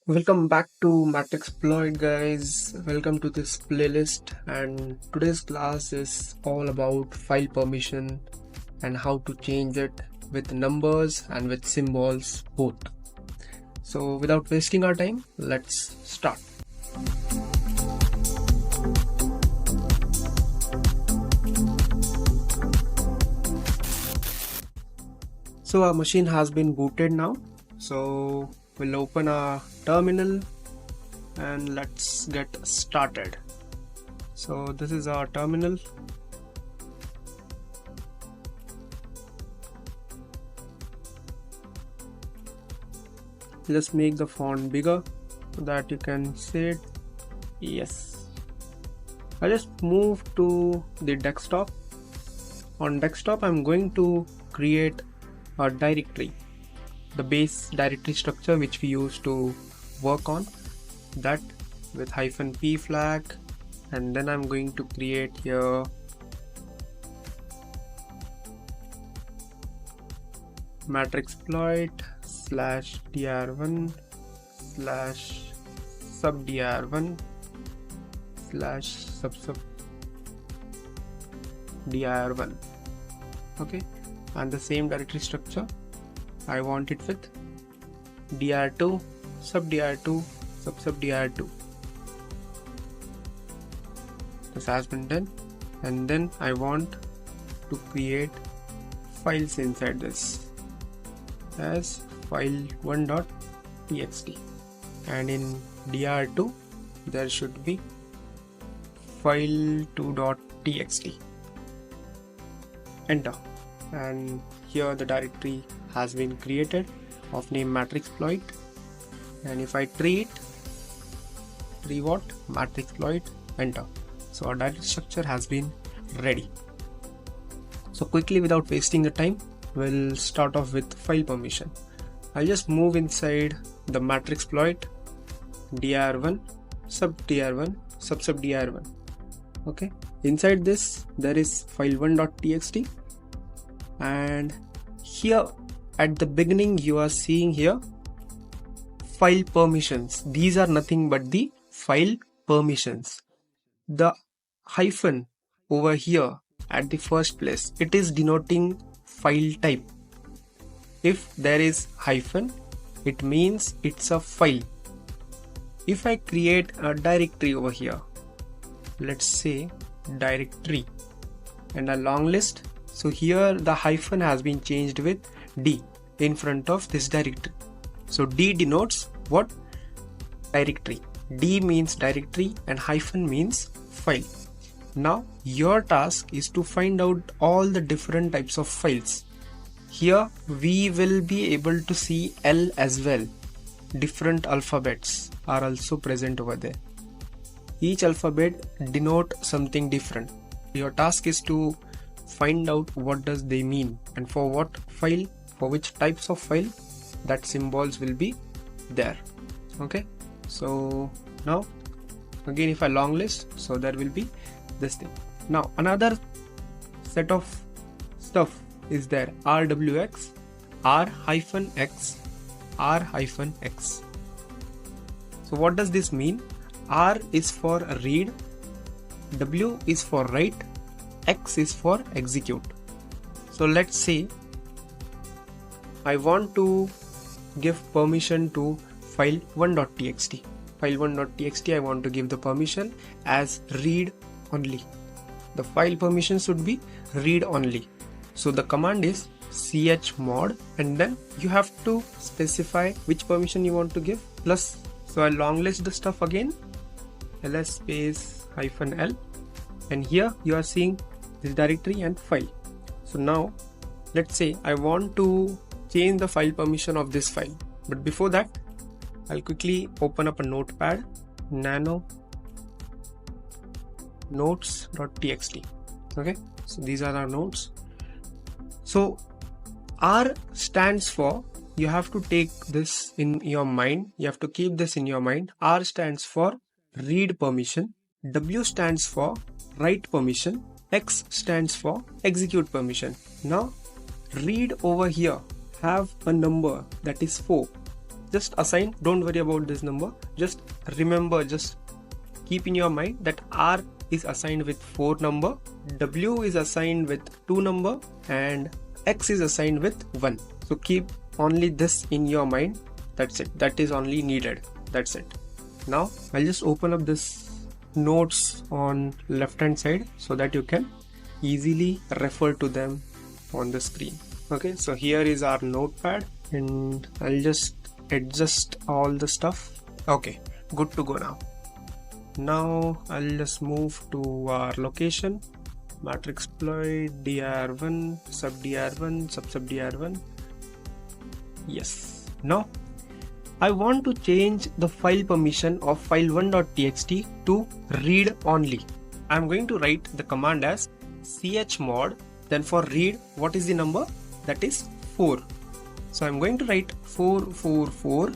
Welcome back to Matrixploit, guys. Welcome to this playlist, and today's class is all about file permission and how to change it with numbers and with symbols both. So without wasting our time, let's start. So our machine has been booted now. So we'll open our terminal and let's get started. So this is our terminal. Just make the font bigger so that you can see it. Yes. I just move to the desktop. On desktop, I'm going to create a directory, the base directory structure which we use to work on that with -p flag, and then I'm going to create here matrixploit /dir1 /subdir1 /sub dir1. Okay, and the same directory structure I want it with dir2 subdir2 subdir2. This has been done, and then I want to create files inside this as file1.txt, and in dir2 there should be file2.txt. Enter, and here the directory has been created of name matrixploit, and if I tree what matrixploit, enter. So our directory structure has been ready. So quickly, without wasting the time, we'll start off with file permission. I'll just move inside the matrixploit dir1 subdir1 subdir1. Okay, inside this there is file1.txt, and here at the beginning you are seeing here file permissions. These are nothing but the file permissions. The hyphen over here at the first place, it is denoting file type. If there is hyphen, it means it's a file. If I create a directory over here, let's say directory, and a long list, so here the hyphen has been changed with D in front of this directory. So D denotes what? Directory. D means directory and hyphen means file. Now your task is to find out all the different types of files. Here we will be able to see L as well. Different alphabets are also present over there. Each alphabet denote something different. Your task is to find out what does they mean and for what file, for which types of file that symbols will be there. Okay, so now again if I long list, so there will be this thing. Now another set of stuff is there, rwx, r-x, r-x. So what does this mean? R is for read, W is for write, X is for execute. So let's say I want to give permission to file1.txt. File1.txt, I want to give the permission as read only. The file permission should be read only. So the command is chmod, and then you have to specify which permission you want to give, plus. So I long list the stuff again, ls space -l, and here you are seeing this directory and file. So now let's say I want to change the file permission of this file, but before that I'll quickly open up a notepad, nano notes.txt. Okay, so these are our notes. So R stands for, you have to take this in your mind, you have to keep this in your mind. R stands for read permission, W stands for write permission, X stands for execute permission. Now read over here have a number that is 4, just assign, don't worry about this number, just remember, just keep in your mind that R is assigned with 4 number, W is assigned with 2 number, and X is assigned with 1. So keep only this in your mind. That's it. That is only needed. That's it. Now I'll just open up this notes on left hand side so that you can easily refer to them on the screen. Okay, so here is our notepad and I'll just adjust all the stuff. Okay, good to go now. Now I'll just move to our location, matrix exploit, dir1, sub dir1, sub dir1. Yes. Now I want to change the file permission of file1.txt to read only. I'm going to write the command as chmod, then for read, what is the number? That is 4. So I'm going to write 444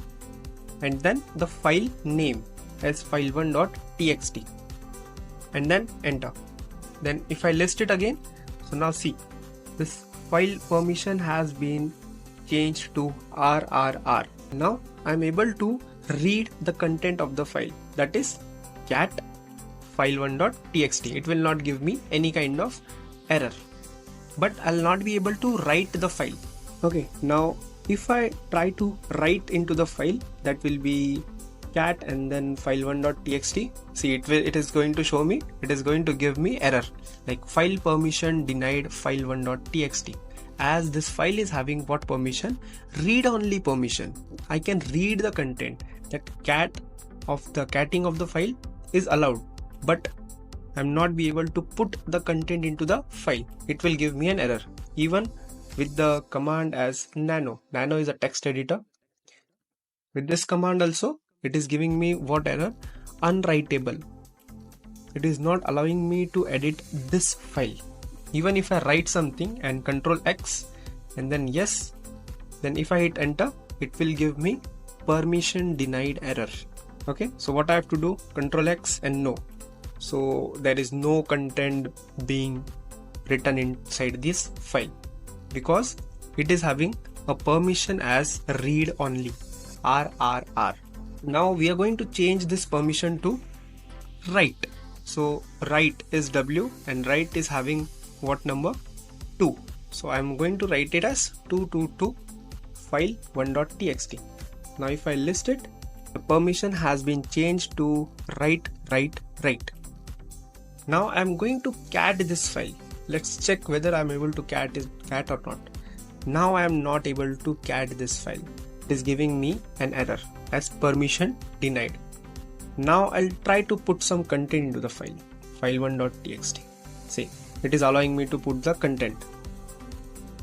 and then the file name as file1.txt and then enter. Then if I list it again, so now see, this file permission has been changed to RRR. Now I'm able to read the content of the file, that is cat file1.txt. It will not give me any kind of error, but I'll not be able to write the file. Okay, now if I try to write into the file, that will be cat and then file1.txt. See, it is going to show me, it is going to give me error like file permission denied file1.txt. As this file is having what permission? Read only permission. I can read the content. That catting of the file is allowed, but I'm not be able to put the content into the file. It will give me an error. Even with the command as nano is a text editor. With this command also, it is giving me what error? Unwritable. It is not allowing me to edit this file. Even if I write something and control X and then yes, then if I hit enter, it will give me permission denied error. Okay, so what I have to do? Control X and no. So there is no content being written inside this file because it is having a permission as read only, RRR. Now we are going to change this permission to write. So write is W and write is having what number? 2. So I'm going to write it as 222 file1.txt. Now if I list it, the permission has been changed to write. Now I'm going to cat this file. Let's check whether I'm able to cat or not. Now I am not able to cat this file. It is giving me an error as permission denied. Now I'll try to put some content into the file, file1.txt. See, it is allowing me to put the content.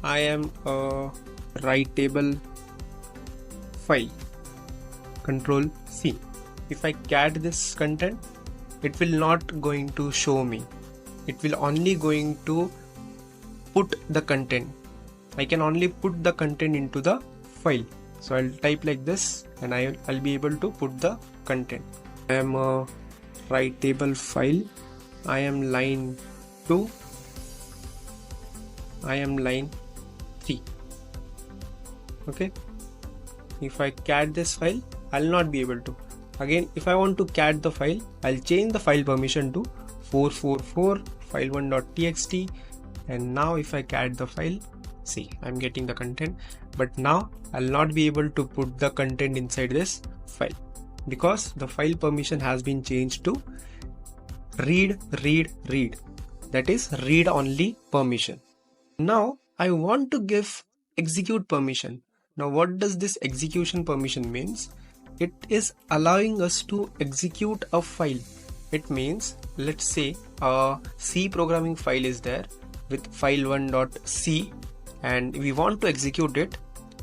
I am a writable file. Control C. If I cat this content, it will not going to show me. It will only going to put the content. I can only put the content into the file. So I'll type like this and I'll be able to put the content. I am a writable file. I am line 2. I am line 3. Okay. If I cat this file, I'll not be able to. Again, if I want to cat the file, I'll change the file permission to 444 file1.txt. And now if I cat the file, see, I'm getting the content, but now I'll not be able to put the content inside this file because the file permission has been changed to read. That is read only permission. Now I want to give execute permission. Now what does this execution permission means? It is allowing us to execute a file. It means, let's say a C programming file is there with file1.c and we want to execute it.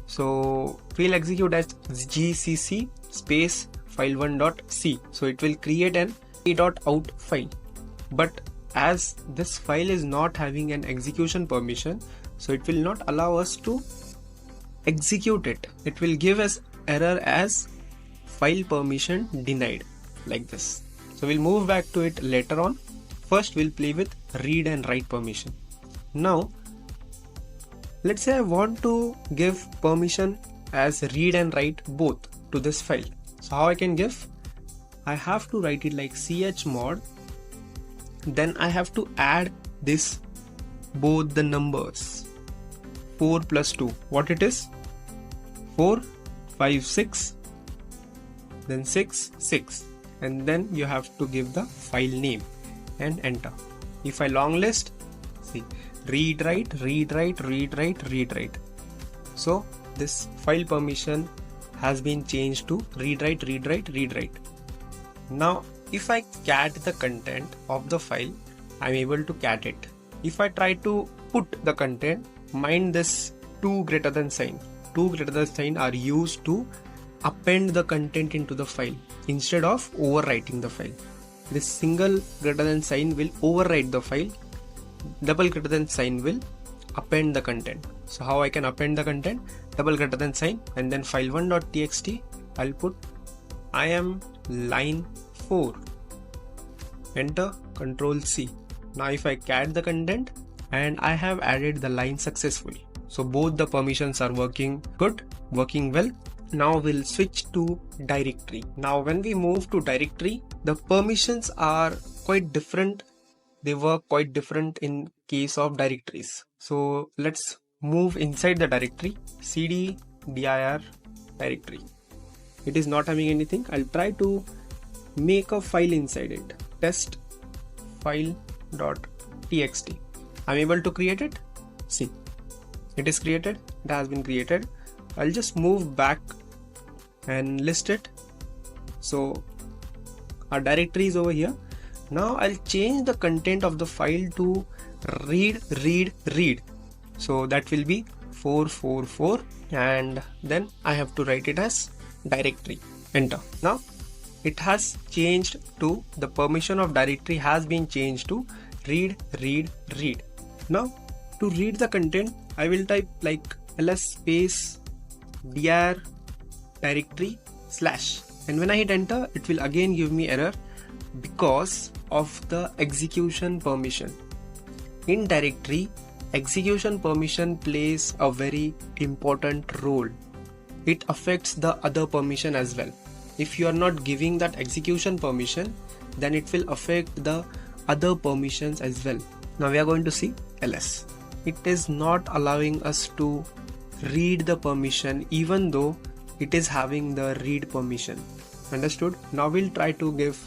So we'll execute as gcc space file1.c. So it will create an a.out file. But as this file is not having an execution permission, so it will not allow us to execute it. It will give us error as file permission denied, like this. So we'll move back to it later on. First we'll play with read and write permission. Now let's say I want to give permission as read and write both. to this file. So how I can give? I have to write it like chmod, then I have to add this both the numbers 4 plus 2. What it is? 4, 5, 6, then 6, 6, and then you have to give the file name and enter. If I long list, see, read write, read write, read write, read write. So this file permission has been changed to read write, read write, read write. Now if I cat the content of the file, I'm able to cat it. If I try to put the content, mind this 2 greater than sign. 2 greater than sign are used to append the content into the file instead of overwriting the file. This single greater than sign will overwrite the file. Double greater than sign will append the content. So how I can append the content? Double greater than sign and then file1.txt. I'll put I am line 4. Enter, Control C. Now if I cat the content, and I have added the line successfully. So both the permissions are working good, working well. Now we'll switch to directory. Now when we move to directory, the permissions are quite different. They work quite different in case of directories. So let's move inside the directory, cd dir directory. It is not having anything. I'll try to make a file inside it. Test file.txt. I'm able to create it. See, it is created. It has been created. I'll just move back and list it. So our directory is over here. Now I'll change the content of the file to read. So that will be 444, and then I have to write it as directory. Enter. Now it has changed to the permission of directory has been changed to read. Now to read the content, I will type like ls space dir directory / and when I hit enter, it will again give me error because of the execution permission. In directory, execution permission plays a very important role. It affects the other permission as well. If you are not giving that execution permission, then it will affect the other permissions as well. Now we are going to see ls. It is not allowing us to read the permission even though it is having the read permission. Understood? Now we'll try to give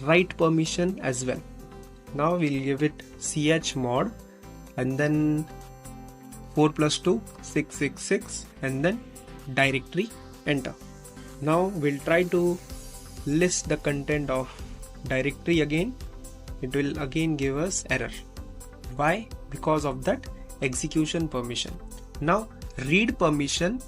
write permission as well. Now we'll give it chmod and then 4 plus 2, 666, and then directory. Enter. Now we'll try to list the content of directory again. It will again give us error. Why? Because of that execution permission. Now read permission,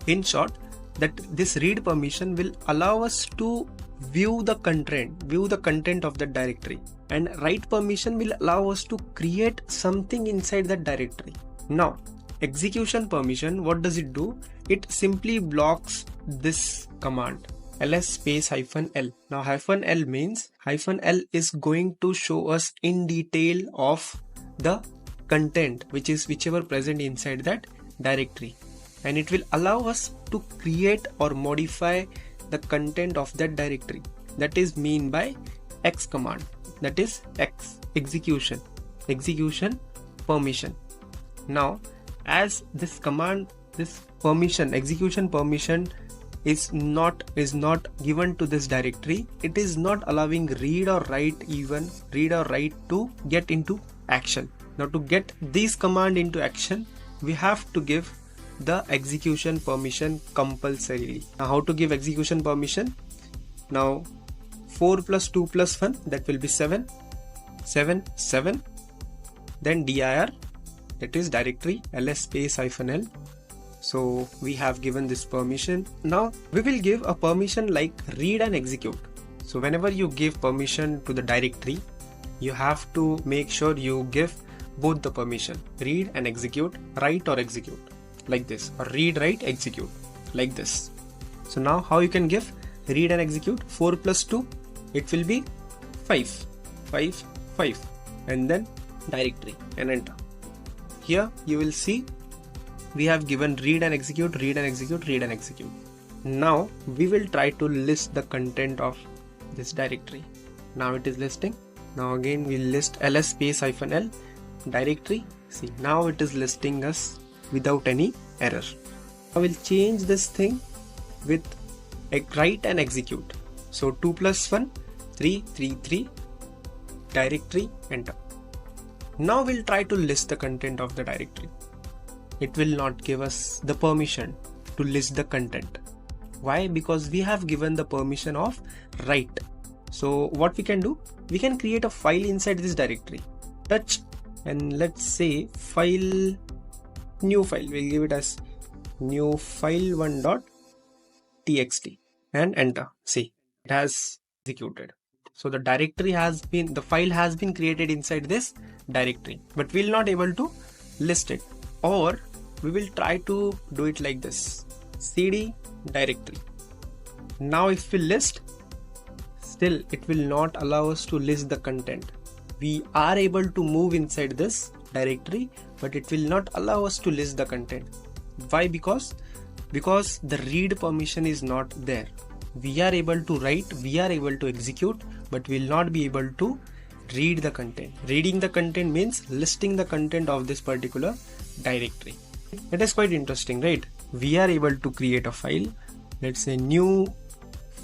in short, that this read permission will allow us to view the content of the directory, and write permission will allow us to create something inside that directory. Now execution permission, what does it do? It simply blocks this command ls space -l. Now -l means -l is going to show us in detail of the content whichever present inside that directory, and it will allow us to create or modify the content of that directory. That is mean by x command, that is x execution permission. Now as this command, this permission, execution permission is not given to this directory, it is not allowing read or write to get into action. Now to get this command into action, we have to give the execution permission compulsorily. Now how to give execution permission? Now 4 plus 2 plus 1, that will be 7, then dir, that is directory ls space -l. So we have given this permission. Now we will give a permission like read and execute. So whenever you give permission to the directory, you have to make sure you give both the permission, read and execute, write or execute like this, or read, write, execute like this. So now how you can give read and execute? 4 plus 2, it will be 5, and then directory and enter. Here you will see we have given read and execute. Now we will try to list the content of this directory. Now it is listing. Now again we'll list ls space -l directory. See, now it is listing us without any error. I will change this thing with write and execute. So 2 + 1 3 3 3 directory, enter. Now we'll try to list the content of the directory. It will not give us the permission to list the content. Why? Because we have given the permission of write. So what we can do, we can create a file inside this directory. Touch and let's say file, new file, we'll give it as new file1.txt and enter. See, it has executed. So the directory has been, the file has been created inside this directory, but we'll not able to list it. Or we will try to do it like this, cd directory. Now if we list, still it will not allow us to list the content. We are able to move inside this directory, but it will not allow us to list the content. Why? Because the read permission is not there. We are able to write, we are able to execute, but will not be able to read the content. Reading the content means listing the content of this particular directory. It is quite interesting, right? We are able to create a file, let's say new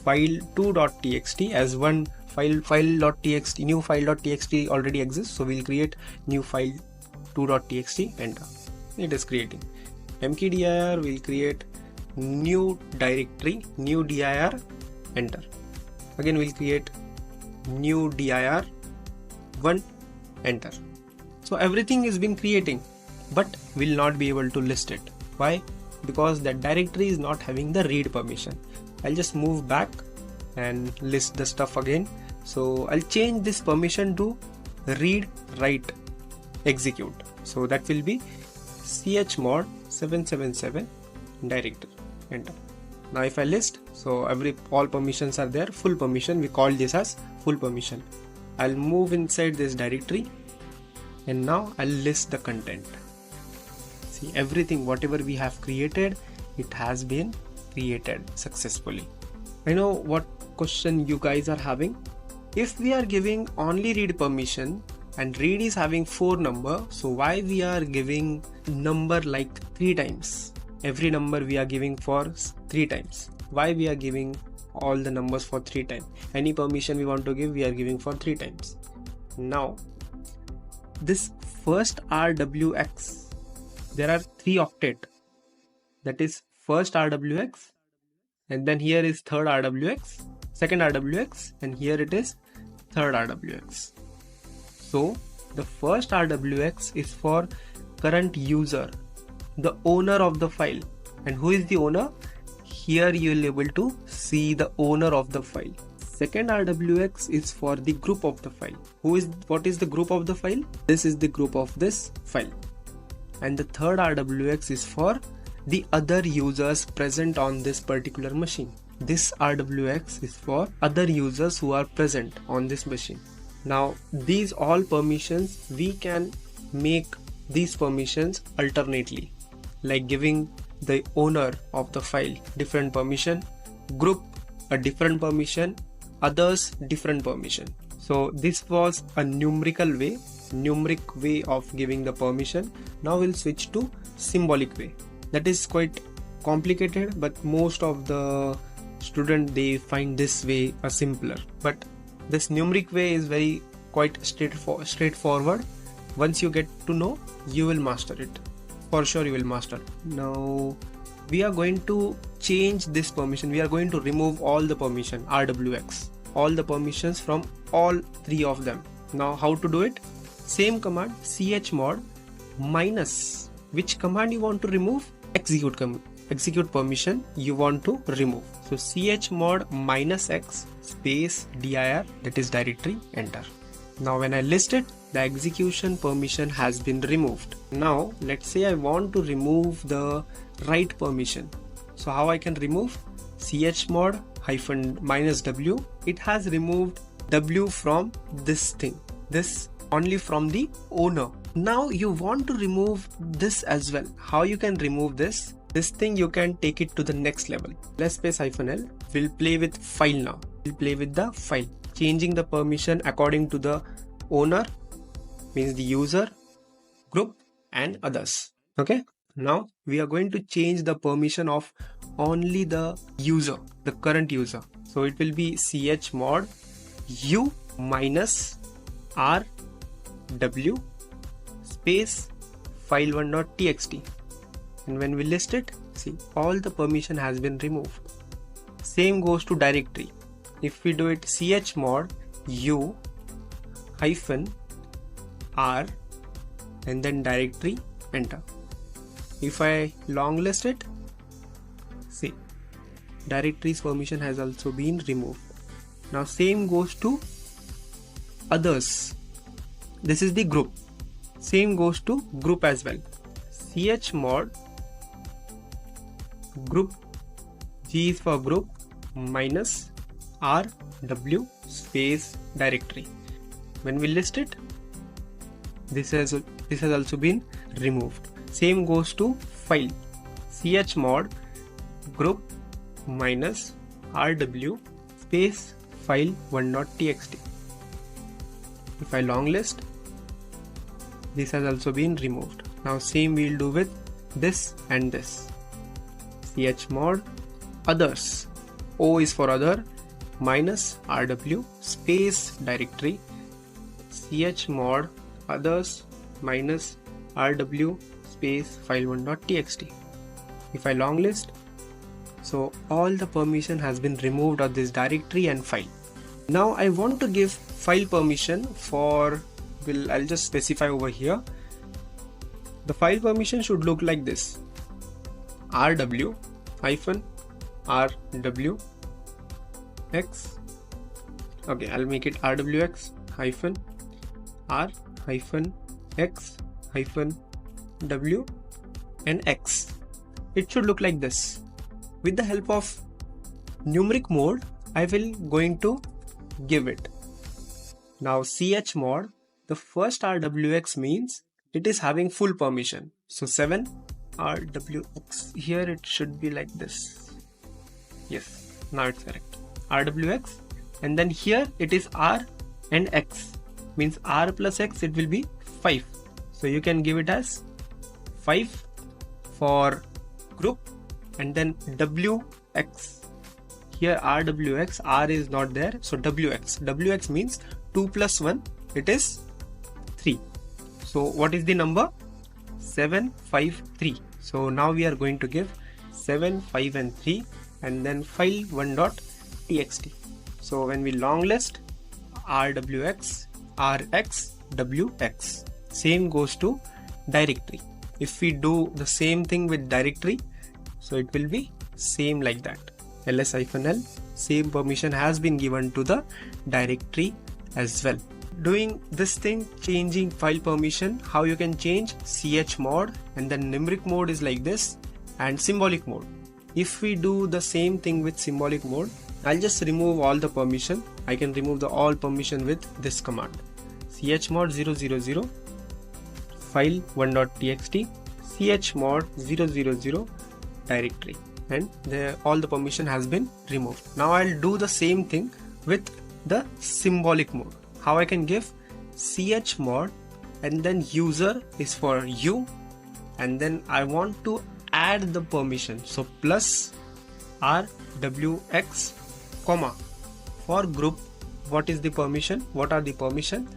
file2.txt as one file.txt, new file.txt already exists, so we'll create new file2.txt, enter. It is creating. mkdir, we'll create new directory, new dir, enter. Again we'll create new dir 1, enter. So everything is been creating, but will not be able to list it. Why? Because that directory is not having the read permission. I'll just move back and list the stuff again. So I'll change this permission to read, write, execute. So that will be chmod 777 directory, enter. Now if I list, so all permissions are there, full permission, we call this as full permission. I'll move inside this directory and now I'll list the content. See, everything, whatever we have created, it has been created successfully. I know what question you guys are having. If we are giving only read permission and read is having 4 number, so why we are giving number like 3 times? Every number we are giving for 3 times. Why we are giving all the numbers for 3 times? Any permission we want to give, we are giving for 3 times. Now this first RWX, there are 3 octet, that is first RWX, and then here is third RWX, second RWX, and here it is third RWX. So the first RWX is for current user, the owner of the file. And who is the owner? Here you will be able to see the owner of the file. Second RWX is for the group of the file. What is the group of the file? This is the group of this file. And the third RWX is for the other users present on this particular machine. This RWX is for other users who are present on this machine. Now these all permissions, we can make these permissions alternately, like giving the owner of the file different permission, group a different permission, others different permission. So this was a numeric way of giving the permission. Now we'll switch to symbolic way. That is quite complicated, but most of the students, they find this way a simpler. But this numeric way is quite straightforward. Once you get to know, you will master it. For sure you will master. Now we are going to change this permission. We are going to remove all the permission, RWX, all the permissions from all 3 of them. Now how to do it? Same command, chmod minus, which command you want to remove? Execute permission you want to remove. So chmod -x space dir, that is directory, enter. Now when I list it, the execution permission has been removed. Now let's say I want to remove the write permission. So how I can remove? chmod -w, it has removed w from this thing, this only from the owner. Now you want to remove this as well. How you can remove this? This thing you can take it to the next level. Let's space -l. We'll play with file now. We'll play with the file, changing the permission according to the owner, means the user, group and others. Okay. Now we are going to change the permission of only the user, the current user. So it will be chmod u minus rw space file1.txt. And when we list it, see, all the permission has been removed. Same goes to directory. If we do it chmod u hyphen r and then directory, enter. If I long list it, see, directory's permission has also been removed. Now same goes to others. This is the group. Same goes to group as well. chmod group, G is for group, minus rw space directory. When we list it, this has also been removed. Same goes to file. chmod group minus rw space file1.txt. If I long list, this has also been removed. Now same we'll do with this and this. chmod others, O is for other, minus rw space directory. chmod others minus rw space file1.txt. If I long list, so all the permission has been removed of this directory and file. Now I want to give file permission for, I'll just specify over here. The file permission should look like this: rw hyphen rw x. Okay, I'll make it rwx hyphen r hyphen x hyphen w and x. It should look like this. With the help of numeric mode, I will going to give it. Now chmod, the first rwx means it is having full permission. So 7 rwx, here it should be like this. Yes, now it's correct. Rwx, and then here it is r and x, means r plus x, it will be 5. So you can give it as 5 for group, and then wx. Here rwx, r is not there, so wx means 2 plus 1, it is 3. So what is the number? 753. So now we are going to give 7, 5 and 3 and then file1.txt. So when we long list, rwx, rx, wx. Same goes to directory. If we do the same thing with directory, so it will be same like that. ls-l, same permission has been given to the directory as well. Doing this thing, changing file permission, how you can change chmod, and then numeric mode is like this, and symbolic mode. If we do the same thing with symbolic mode, I'll just remove all the permission. I can remove the all permission with this command: chmod 000 file1.txt chmod 000 directory, and all the permission has been removed. Now I'll do the same thing with the symbolic mode. How I can give chmod and then user is for you, and then I want to add the permission, so plus rwx comma for group. What is the permission? What are the permission?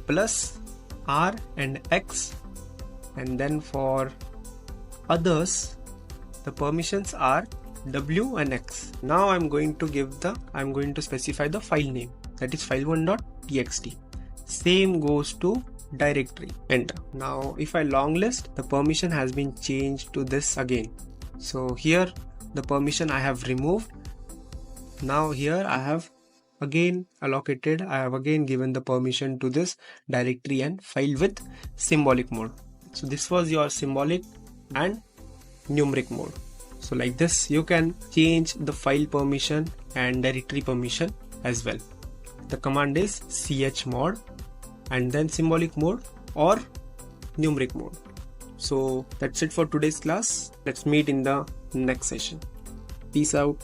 Plus r and x, and then for others the permissions are w and x. Now I'm going to specify the file name, that is file1.txt. Same goes to directory, enter. Now if I long list, the permission has been changed to this again. So here the permission I have removed. Now here I have again allocated, I have again given the permission to this directory and file with symbolic mode. So this was your symbolic and numeric mode. So like this you can change the file permission and directory permission as well. The command is chmod and then symbolic mode or numeric mode. So that's it for today's class. Let's meet in the next session. Peace out.